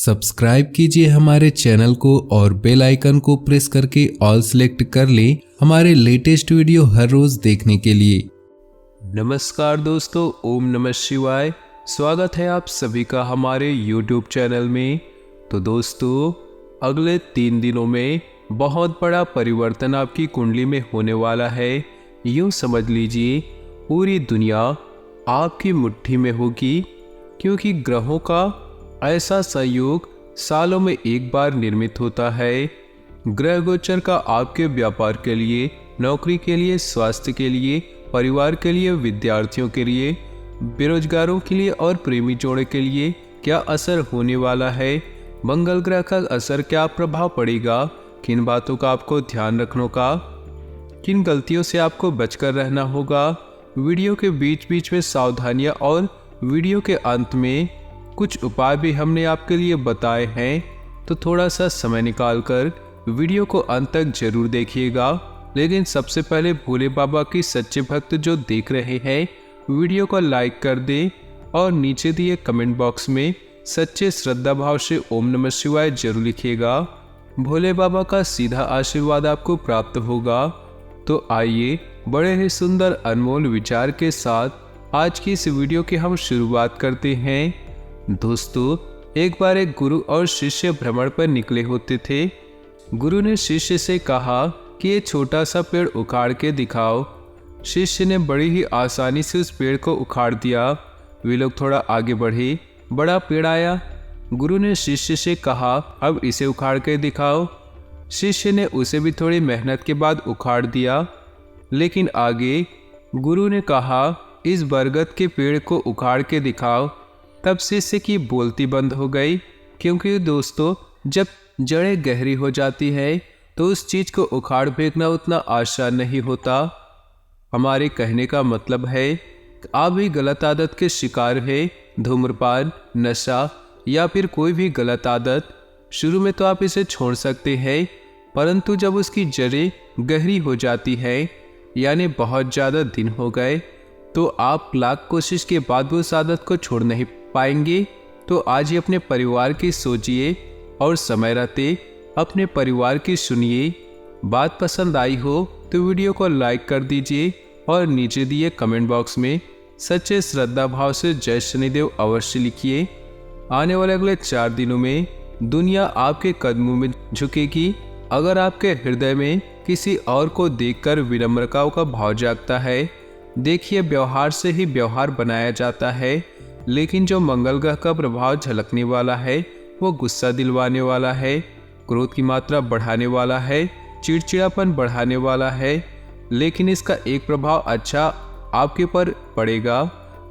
Subscribe कीजिए हमारे channel को और बेल आइकन को प्रेस करके ऑल सेलेक्ट कर लें हमारे लेटेस्ट वीडियो हर रोज देखने के लिए। नमस्कार दोस्तों, ओम नमः शिवाय। स्वागत है आप सभी का हमारे YouTube चैनल में। तो दोस्तों, अगले 3 दिनों में बहुत बड़ा परिवर्तन आपकी कुंडली में होने वाला है। यूँ समझ लीजिए पूरी दुनिया आपकी मुट्ठी में होगी, क्योंकि ग्रहों का ऐसा संयोग सालों में एक बार निर्मित होता है। ग्रह गोचर का आपके व्यापार के लिए, नौकरी के लिए, स्वास्थ्य के लिए, परिवार के लिए, विद्यार्थियों के लिए, बेरोजगारों के लिए और प्रेमी जोड़े के लिए क्या असर होने वाला है। मंगल ग्रह का असर क्या प्रभाव पड़ेगा, किन बातों का आपको ध्यान रखने का, किन गलतियों से आपको बचकर रहना होगा। वीडियो के बीच बीच में सावधानियां और वीडियो के अंत में कुछ उपाय भी हमने आपके लिए बताए हैं, तो थोड़ा सा समय निकालकर वीडियो को अंत तक जरूर देखिएगा। लेकिन सबसे पहले भोले बाबा की सच्चे भक्त जो देख रहे हैं, वीडियो को लाइक कर दें और नीचे दिए कमेंट बॉक्स में सच्चे श्रद्धा भाव से ओम नमः शिवाय जरूर लिखिएगा। भोले बाबा का सीधा आशीर्वाद आपको प्राप्त होगा। तो आइए बड़े ही सुंदर अनमोल विचार के साथ आज की इस वीडियो की हम शुरुआत करते हैं। दोस्तों, एक बार एक गुरु और शिष्य भ्रमण पर निकले होते थे। गुरु ने शिष्य से कहा कि ये छोटा सा पेड़ उखाड़ के दिखाओ। शिष्य ने बड़ी ही आसानी से उस पेड़ को उखाड़ दिया। वे लोग थोड़ा आगे बढ़े, बड़ा पेड़ आया। गुरु ने शिष्य से कहा, अब इसे उखाड़ के दिखाओ। शिष्य ने उसे भी थोड़ी मेहनत के बाद उखाड़ दिया, लेकिन आगे गुरु ने कहा, इस बरगद के पेड़ को उखाड़ के दिखाओ। तब शिष्य की बोलती बंद हो गई, क्योंकि दोस्तों, जब जड़ें गहरी हो जाती है तो उस चीज़ को उखाड़ फेंकना उतना आसान नहीं होता। हमारे कहने का मतलब है कि आप भी गलत आदत के शिकार है, धूम्रपान, नशा या फिर कोई भी गलत आदत। शुरू में तो आप इसे छोड़ सकते हैं, परंतु जब उसकी जड़ें गहरी हो जाती है, यानी बहुत ज़्यादा दिन हो गए, तो आप लाख कोशिश के बाद भी उस आदत को छोड़ नहीं पाएंगे। तो आज ही अपने परिवार की सोचिए और समय रहते अपने परिवार की सुनिए। बात पसंद आई हो तो वीडियो को लाइक कर दीजिए और नीचे दिए कमेंट बॉक्स में सच्चे श्रद्धा भाव से जय शनिदेव अवश्य लिखिए। आने वाले अगले 4 दिनों में दुनिया आपके कदमों में झुकेगी। अगर आपके हृदय में किसी और को देखकर विनम्रता का भाव जागता है, देखिए व्यवहार से ही व्यवहार बनाया जाता है, लेकिन जो मंगल ग्रह का प्रभाव झलकने वाला है वो गुस्सा दिलवाने वाला है, क्रोध की मात्रा बढ़ाने वाला है, चिड़चिड़ापन बढ़ाने वाला है। लेकिन इसका एक प्रभाव अच्छा आपके ऊपर पड़ेगा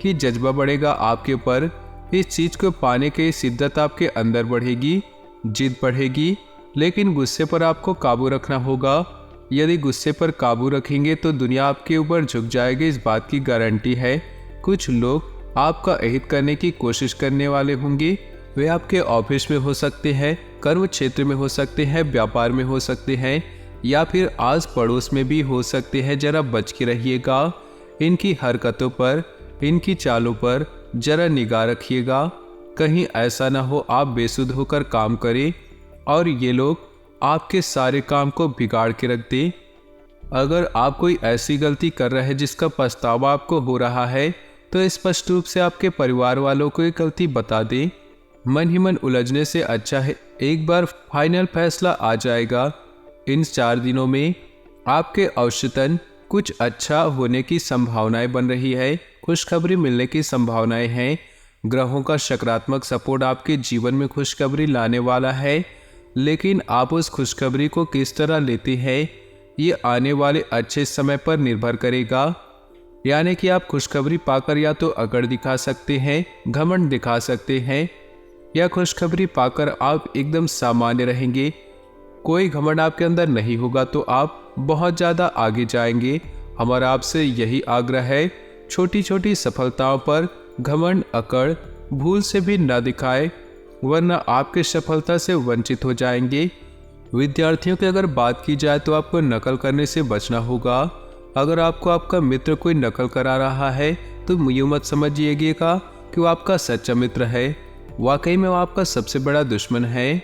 कि जज्बा बढ़ेगा आपके ऊपर। इस चीज़ को पाने की शिद्दत आपके अंदर बढ़ेगी, जिद बढ़ेगी। लेकिन गुस्से पर आपको काबू रखना होगा। यदि गुस्से पर काबू रखेंगे तो दुनिया आपके ऊपर झुक जाएगी, इस बात की गारंटी है। कुछ लोग आपका अहित करने की कोशिश करने वाले होंगे। वे आपके ऑफिस में हो सकते हैं, कर्म क्षेत्र में हो सकते हैं, व्यापार में हो सकते हैं, या फिर आस पड़ोस में भी हो सकते हैं। जरा बच के रहिएगा। इनकी हरकतों पर, इनकी चालों पर जरा निगाह रखिएगा। कहीं ऐसा ना हो आप बेसुध होकर काम करें और ये लोग आपके सारे काम को बिगाड़ के रख दें। अगर आप कोई ऐसी गलती कर रहे हैं जिसका पछतावा आपको हो रहा है, तो स्पष्ट रूप से आपके परिवार वालों को ये गलती बता दें। मन ही मन उलझने से अच्छा है एक बार फाइनल फैसला आ जाएगा। इन 4 दिनों में आपके औसतन कुछ अच्छा होने की संभावनाएं बन रही है, खुशखबरी मिलने की संभावनाएं हैं। ग्रहों का सकारात्मक सपोर्ट आपके जीवन में खुशखबरी लाने वाला है, लेकिन आप उस खुशखबरी को किस तरह लेते हैं ये आने वाले अच्छे समय पर निर्भर करेगा। यानी कि आप खुशखबरी पाकर या तो अकड़ दिखा सकते हैं, घमंड दिखा सकते हैं, या खुशखबरी पाकर आप एकदम सामान्य रहेंगे। कोई घमंड आपके अंदर नहीं होगा तो आप बहुत ज़्यादा आगे जाएंगे। हमारा आपसे यही आग्रह है, छोटी छोटी सफलताओं पर घमंड, अकड़ भूल से भी न दिखाए, वरना आपके सफलता से वंचित हो जाएंगे। विद्यार्थियों की अगर बात की जाए तो आपको नकल करने से बचना होगा। अगर आपको आपका मित्र कोई नकल करा रहा है तो यूँ मत समझिएगा कि वो आपका सच्चा मित्र है। वाकई में वो आपका सबसे बड़ा दुश्मन है,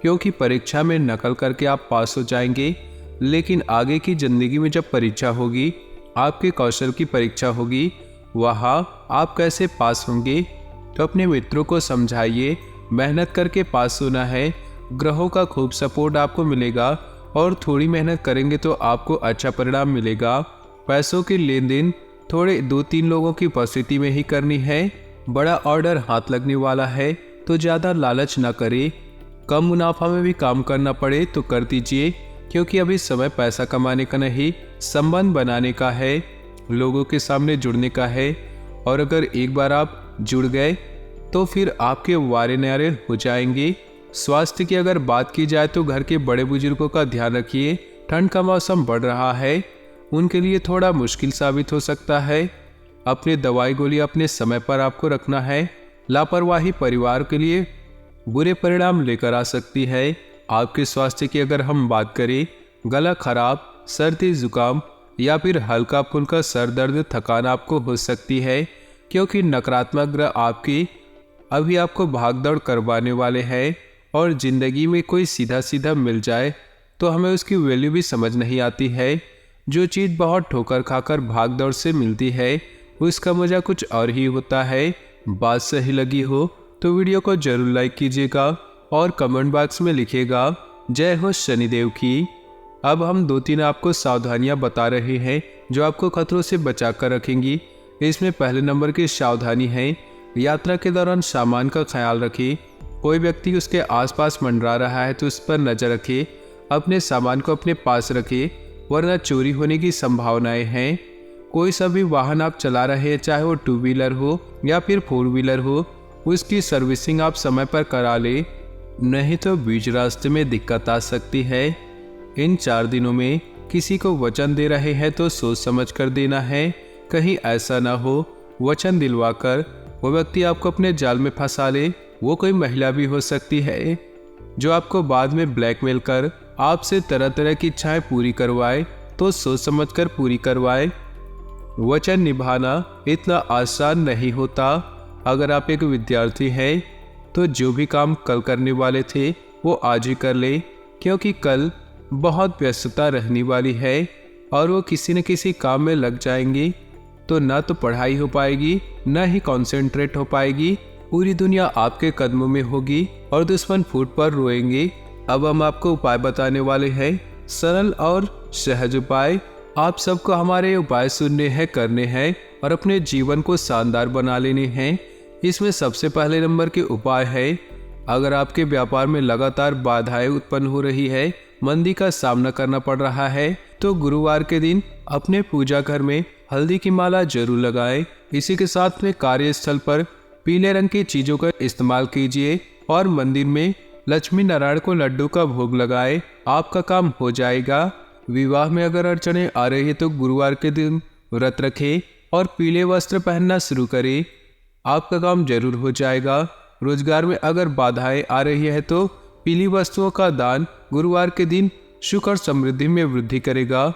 क्योंकि परीक्षा में नकल करके आप पास हो जाएंगे, लेकिन आगे की जिंदगी में जब परीक्षा होगी, आपके कौशल की परीक्षा होगी, वहाँ आप कैसे पास होंगे। तो अपने मित्रों को समझाइए, मेहनत करके पास होना है, ग्रहों का खूब सपोर्ट आपको मिलेगा और थोड़ी मेहनत करेंगे तो आपको अच्छा परिणाम मिलेगा। पैसों की लेन देन थोड़े 2-3 लोगों की उपस्थिति में ही करनी है। बड़ा ऑर्डर हाथ लगने वाला है तो ज़्यादा लालच ना करें। कम मुनाफा में भी काम करना पड़े तो कर दीजिए, क्योंकि अभी समय पैसा कमाने का नहीं, संबंध बनाने का है, लोगों के सामने जुड़ने का है। और अगर एक बार आप जुड़ गए तो फिर आपके वारे न्यारे हो जाएंगे। स्वास्थ्य की अगर बात की जाए तो घर के बड़े बुजुर्गों का ध्यान रखिए। ठंड का मौसम बढ़ रहा है, उनके लिए थोड़ा मुश्किल साबित हो सकता है। अपनी दवाई गोली अपने समय पर आपको रखना है। लापरवाही परिवार के लिए बुरे परिणाम लेकर आ सकती है। आपके स्वास्थ्य की अगर हम बात करें, गला खराब, सर्दी जुकाम या फिर हल्का फुल्का सर दर्द, थकान आपको हो सकती है, क्योंकि नकारात्मक ग्रह आपकी अभी आपको भागदौड़ करवाने वाले हैं। और ज़िंदगी में कोई सीधा सीधा मिल जाए तो हमें उसकी वैल्यू भी समझ नहीं आती है। जो चीज़ बहुत ठोकर खाकर भागदौड़ से मिलती है, उसका मज़ा कुछ और ही होता है। बात सही लगी हो तो वीडियो को जरूर लाइक कीजिएगा और कमेंट बॉक्स में लिखिएगा जय हो शनिदेव की। अब हम 2-3 आपको सावधानियां बता रहे हैं जो आपको खतरों से बचा कर रखेंगी। इसमें पहले नंबर की सावधानी है, यात्रा के दौरान सामान का ख्याल रखें। कोई व्यक्ति उसके आसपास मंडरा रहा है तो उस पर नजर रखें। अपने सामान को अपने पास रखें, वरना चोरी होने की संभावनाएं हैं। कोई सा भी वाहन आप चला रहे हैं, चाहे वो 2 व्हीलर हो या फिर 4 व्हीलर हो, उसकी सर्विसिंग आप समय पर करा ले, नहीं तो बीच रास्ते में दिक्कत आ सकती है। इन 4 दिनों में किसी को वचन दे रहे हैं तो सोच समझ कर देना है। कहीं ऐसा ना हो वचन दिलवाकर वो व्यक्ति आपको अपने जाल में फंसा ले। वो कोई महिला भी हो सकती है जो आपको बाद में ब्लैकमेल कर आपसे तरह तरह की इच्छाएं पूरी करवाए, तो सोच समझ कर पूरी करवाए। वचन निभाना इतना आसान नहीं होता। अगर आप एक विद्यार्थी हैं तो जो भी काम कल करने वाले थे वो आज ही कर ले, क्योंकि कल बहुत व्यस्तता रहने वाली है और वो किसी न किसी काम में लग जाएंगी, तो ना तो पढ़ाई हो पाएगी ना ही कंसंट्रेट हो पाएगी। पूरी दुनिया आपके कदमों में होगी और दुश्मन फूट पर रोएंगे। अब हम आपको उपाय बताने वाले हैं, सरल और सहज उपाय। आप सबको हमारे उपाय सुनने हैं, करने हैं और अपने जीवन को शानदार बना लेने हैं। इसमें सबसे पहले नंबर के उपाय है, अगर आपके व्यापार में लगातार बाधाएं उत्पन्न हो रही है, मंदी का सामना करना पड़ रहा है, तो गुरुवार के दिन अपने पूजा घर में हल्दी की माला जरूर लगाएं। इसी के साथ में कार्यस्थल पर पीले रंग की चीजों का इस्तेमाल कीजिए और मंदिर में लक्ष्मी नारायण को लड्डू का भोग लगाए, आपका काम हो जाएगा। विवाह में अगर अड़चने आ रही है तो गुरुवार के दिन व्रत रखें और पीले वस्त्र पहनना शुरू करें, आपका काम जरूर हो जाएगा। रोजगार में अगर बाधाएं आ रही है तो पीली वस्तुओं का दान गुरुवार के दिन सुख और समृद्धि में वृद्धि करेगा।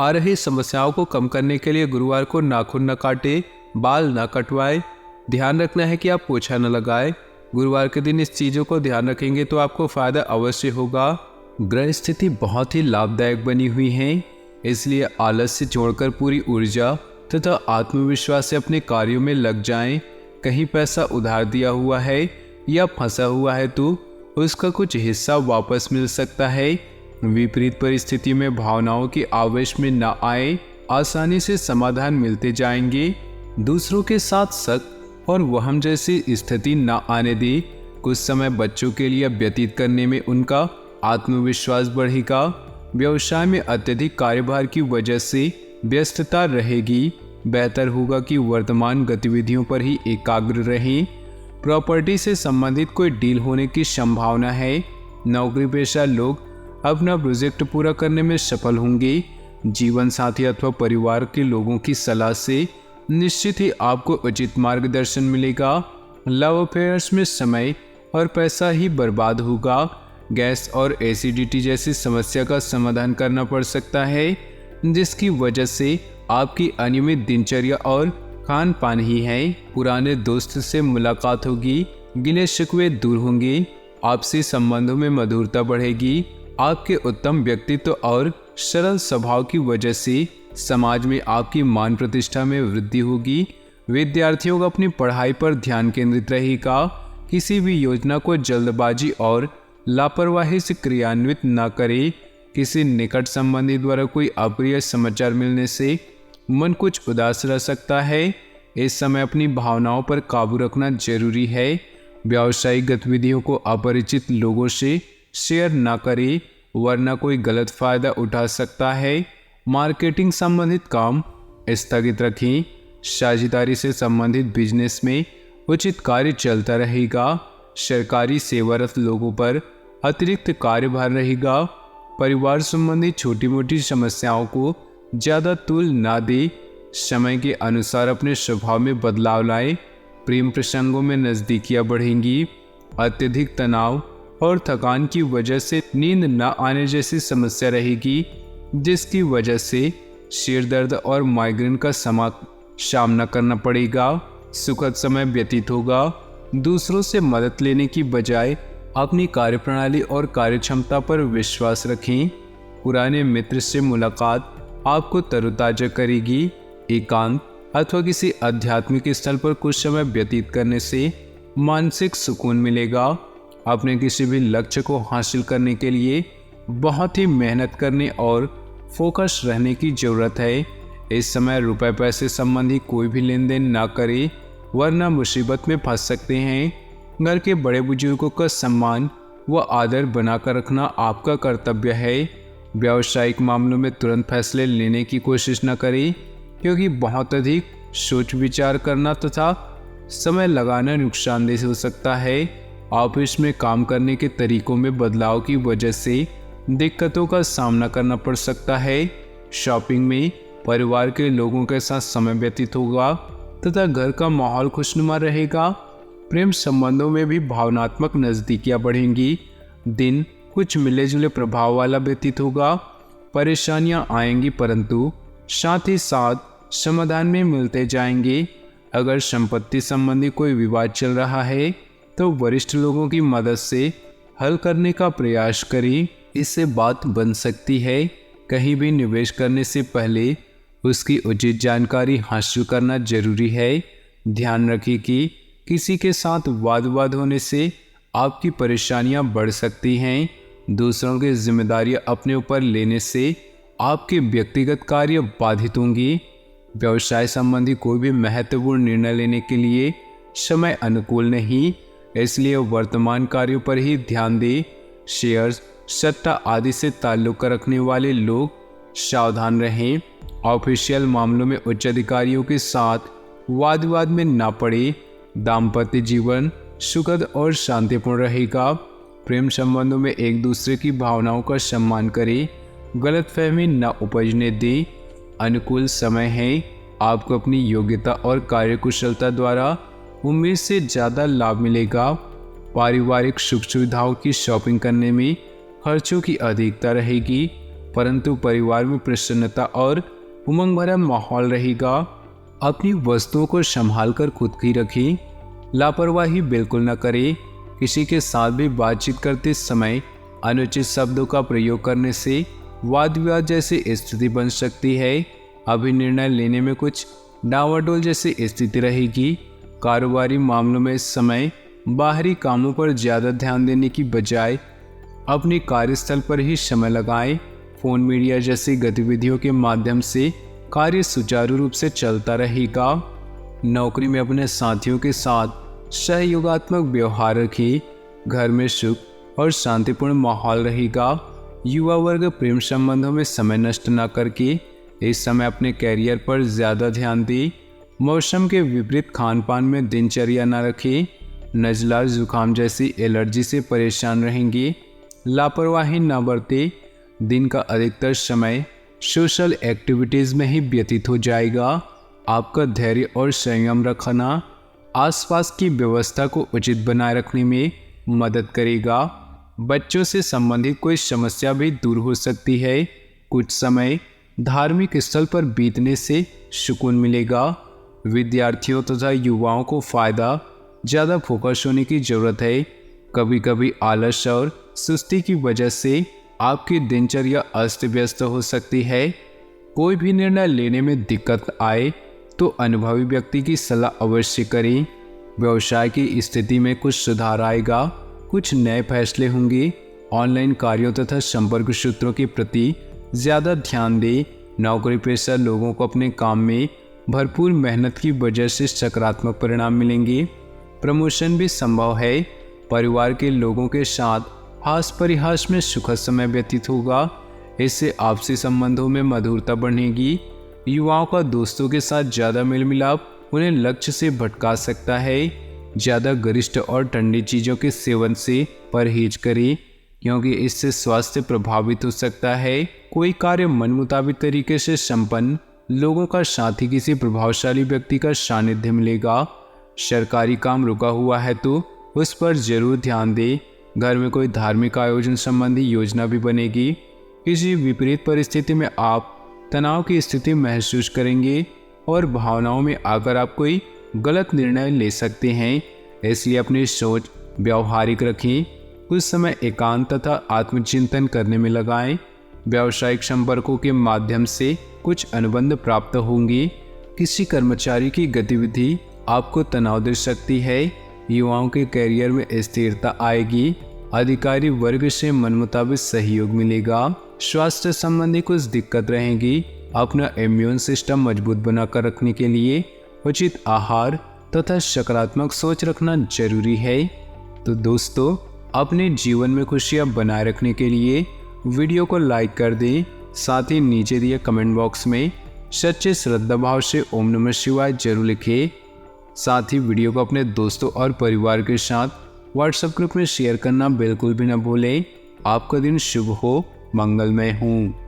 आ रही समस्याओं को कम करने के लिए गुरुवार को नाखून न काटे, बाल न कटवाए। ध्यान रखना है कि आप पोछा न लगाए। गुरुवार के दिन इस चीज़ों को ध्यान रखेंगे तो आपको फायदा अवश्य होगा। ग्रह स्थिति बहुत ही लाभदायक बनी हुई है, इसलिए आलस से छोड़कर पूरी ऊर्जा तथा आत्मविश्वास से अपने कार्यों में लग जाएं। कहीं पैसा उधार दिया हुआ है या फंसा हुआ है तो उसका कुछ हिस्सा वापस मिल सकता है। विपरीत परिस्थिति में भावनाओं के आवेश में न आए, आसानी से समाधान मिलते जाएंगे। दूसरों के साथ शक और वहम जैसी स्थिति न आने दे। कुछ समय बच्चों के लिए व्यतीत करने में उनका आत्मविश्वास बढ़ेगा। व्यवसाय में अत्यधिक कार्यभार की वजह से व्यस्तता रहेगी। बेहतर होगा कि वर्तमान गतिविधियों पर ही एकाग्र रहें। प्रॉपर्टी से संबंधित कोई डील होने की संभावना है। नौकरी पेशा लोग अपना प्रोजेक्ट पूरा करने में सफल होंगे। जीवन साथी अथवा परिवार के लोगों की सलाह से निश्चित ही आपको उचित मार्गदर्शन मिलेगा। लव अफेयर्स में समय और पैसा ही बर्बाद होगा। गैस और एसिडिटी जैसी समस्या का समाधान करना पड़ सकता है, जिसकी वजह से आपकी अनियमित दिनचर्या और खान पान ही है। पुराने दोस्त से मुलाकात होगी, गिले शिकवे दूर होंगे, आपसी संबंधों में मधुरता बढ़ेगी। आपके उत्तम व्यक्तित्व और सरल स्वभाव की वजह से समाज में आपकी मान प्रतिष्ठा में वृद्धि होगी। विद्यार्थियों को अपनी पढ़ाई पर ध्यान केंद्रित रहेगा। किसी भी योजना को जल्दबाजी और लापरवाही से क्रियान्वित न करें। किसी निकट संबंधी द्वारा कोई अप्रिय समाचार मिलने से मन कुछ उदास रह सकता है। इस समय अपनी भावनाओं पर काबू रखना जरूरी है। व्यावसायिक गतिविधियों को अपरिचित लोगों से शेयर न करें, वरना कोई गलत फायदा उठा सकता है। मार्केटिंग संबंधित काम स्थगित रखें। साझेदारी से संबंधित बिजनेस में उचित कार्य चलता रहेगा। सरकारी सेवारत लोगों पर अतिरिक्त कार्यभार रहेगा। परिवार संबंधी छोटी मोटी समस्याओं को ज़्यादा तूल ना दे। समय के अनुसार अपने स्वभाव में बदलाव लाएं। प्रेम प्रसंगों में नज़दीकियां बढ़ेंगी। अत्यधिक तनाव और थकान की वजह से नींद न आने जैसी समस्या रहेगी, जिसकी वजह से सिर दर्द और माइग्रेन का सामना करना पड़ेगा। सुखद समय व्यतीत होगा। दूसरों से मदद लेने की बजाय अपनी कार्यप्रणाली और कार्यक्षमता पर विश्वास रखें। पुराने मित्र से मुलाकात आपको तरोताजा करेगी। एकांत अथवा किसी आध्यात्मिक स्थल पर कुछ समय व्यतीत करने से मानसिक सुकून मिलेगा। अपने किसी भी लक्ष्य को हासिल करने के लिए बहुत ही मेहनत करने और फोकस रहने की जरूरत है। इस समय रुपए पैसे संबंधी कोई भी लेन देन ना करें, वरना मुसीबत में फंस सकते हैं। घर के बड़े बुजुर्गों का सम्मान व आदर बनाकर रखना आपका कर्तव्य है। व्यावसायिक मामलों में तुरंत फैसले लेने की कोशिश न करें, क्योंकि बहुत अधिक सोच विचार करना तथा समय लगाना नुकसानदेह हो सकता है। ऑफिस में काम करने के तरीकों में बदलाव की वजह से दिक्कतों का सामना करना पड़ सकता है। शॉपिंग में परिवार के लोगों के साथ समय व्यतीत होगा तथा घर का माहौल खुशनुमा रहेगा। प्रेम संबंधों में भी भावनात्मक नज़दीकियां बढ़ेंगी। दिन कुछ मिले जुले प्रभाव वाला व्यतीत होगा। परेशानियां आएंगी, परंतु साथ ही साथ समाधान में मिलते जाएंगे। अगर संपत्ति संबंधी कोई विवाद चल रहा है तो वरिष्ठ लोगों की मदद से हल करने का प्रयास करें, इससे बात बन सकती है। कहीं भी निवेश करने से पहले उसकी उचित जानकारी हासिल करना जरूरी है। ध्यान रखें कि किसी के साथ वाद विवाद होने से आपकी परेशानियां बढ़ सकती हैं। दूसरों की जिम्मेदारियां अपने ऊपर लेने से आपके व्यक्तिगत कार्य बाधित होंगी। व्यवसाय संबंधी कोई भी महत्वपूर्ण निर्णय लेने के लिए समय अनुकूल नहीं, इसलिए वर्तमान कार्यों पर ही ध्यान दें। शेयर्स, सट्टा आदि से ताल्लुक रखने वाले लोग सावधान रहें। ऑफिशियल मामलों में उच्च अधिकारियों के साथ वाद विवाद में ना पड़े। दाम्पत्य जीवन सुखद और शांतिपूर्ण रहेगा। प्रेम संबंधों में एक दूसरे की भावनाओं का सम्मान करें। गलतफहमी न उपजने दें। अनुकूल समय है। आपको अपनी योग्यता और कार्यकुशलता द्वारा उम्मीद से ज़्यादा लाभ मिलेगा। पारिवारिक सुख सुविधाओं की शॉपिंग करने में खर्चों की अधिकता रहेगी, परंतु परिवार में प्रसन्नता और उमंग भरा माहौल रहेगा। अपनी वस्तुओं को संभाल कर खुद की रखें। लापरवाही बिल्कुल न करें। किसी के साथ भी बातचीत करते समय अनुचित शब्दों का प्रयोग करने से वाद विवाद जैसी स्थिति बन सकती है। अभी निर्णय लेने में कुछ डावाडोल जैसी स्थिति रहेगी। कारोबारी मामलों में इस समय बाहरी कामों पर ज़्यादा ध्यान देने की बजाय अपनी कार्यस्थल पर ही समय लगाएं। फोन मीडिया जैसी गतिविधियों के माध्यम से कार्य सुचारू रूप से चलता रहेगा। नौकरी में अपने साथियों के साथ सहयोगात्मक व्यवहार रखें। घर में सुख और शांतिपूर्ण माहौल रहेगा। युवा वर्ग प्रेम संबंधों में समय नष्ट न करके इस समय अपने कैरियर पर ज़्यादा ध्यान दें। मौसम के विपरीत खान पान में दिनचर्या न रखें। नज़ला जुकाम जैसी एलर्जी से परेशान रहेंगे। लापरवाही न बरतें। दिन का अधिकतर समय सोशल एक्टिविटीज़ में ही व्यतीत हो जाएगा। आपका धैर्य और संयम रखना आसपास की व्यवस्था को उचित बनाए रखने में मदद करेगा। बच्चों से संबंधित कोई समस्या भी दूर हो सकती है। कुछ समय धार्मिक स्थल पर बीतने से सुकून मिलेगा। विद्यार्थियों तथा युवाओं को फायदा ज़्यादा फोकस होने की ज़रूरत है। कभी कभी आलस और सुस्ती की वजह से आपकी दिनचर्या अस्त व्यस्त हो सकती है। कोई भी निर्णय लेने में दिक्कत आए तो अनुभवी व्यक्ति की सलाह अवश्य करें। व्यवसाय की स्थिति में कुछ सुधार आएगा, कुछ नए फैसले होंगे। ऑनलाइन कार्यों तथा संपर्क सूत्रों के प्रति ज़्यादा ध्यान दें। नौकरी पेशा लोगों को अपने काम में भरपूर मेहनत की वजह से सकारात्मक परिणाम मिलेंगे। प्रमोशन भी संभव है। परिवार के लोगों के साथ हास परिहास में सुखद समय व्यतीत होगा। इससे आपसी संबंधों में मधुरता बढ़ेगी। युवाओं का दोस्तों के साथ ज़्यादा मेल मिलाप उन्हें लक्ष्य से भटका सकता है। ज़्यादा गरिष्ठ और ठंडी चीज़ों के सेवन से परहेज करें, क्योंकि इससे स्वास्थ्य प्रभावित हो सकता है। कोई कार्य मन मुताबिक तरीके से संपन्न लोगों का साथ ही किसी प्रभावशाली व्यक्ति का सानिध्य मिलेगा। सरकारी काम रुका हुआ है तो उस पर जरूर ध्यान दें। घर में कोई धार्मिक आयोजन संबंधी योजना भी बनेगी। किसी विपरीत परिस्थिति में आप तनाव की स्थिति महसूस करेंगे और भावनाओं में आकर आप कोई गलत निर्णय ले सकते हैं। इसलिए अपनी सोच व्यावहारिक रखें। कुछ समय एकांत तथा आत्मचिंतन करने में लगाएं। व्यावसायिक संपर्कों के माध्यम से कुछ अनुबंध प्राप्त होंगे। किसी कर्मचारी की गतिविधि आपको तनाव दे सकती है। युवाओं के करियर में स्थिरता आएगी। अधिकारी वर्ग से मनमुताबिक सहयोग मिलेगा। स्वास्थ्य संबंधी कुछ दिक्कत रहेगी। अपना इम्यून सिस्टम मजबूत बनाकर रखने के लिए उचित आहार तथा सकारात्मक सोच रखना जरूरी है। तो दोस्तों, अपने जीवन में खुशियां बनाए रखने के लिए वीडियो को लाइक कर दें। साथ ही नीचे दिए कमेंट बॉक्स में सच्चे श्रद्धा भाव से ओम नमः शिवाय जरूर लिखें। साथ ही वीडियो को अपने दोस्तों और परिवार के साथ व्हाट्सएप ग्रुप में शेयर करना बिल्कुल भी न भूलें। आपका दिन शुभ हो, मंगलमय हो।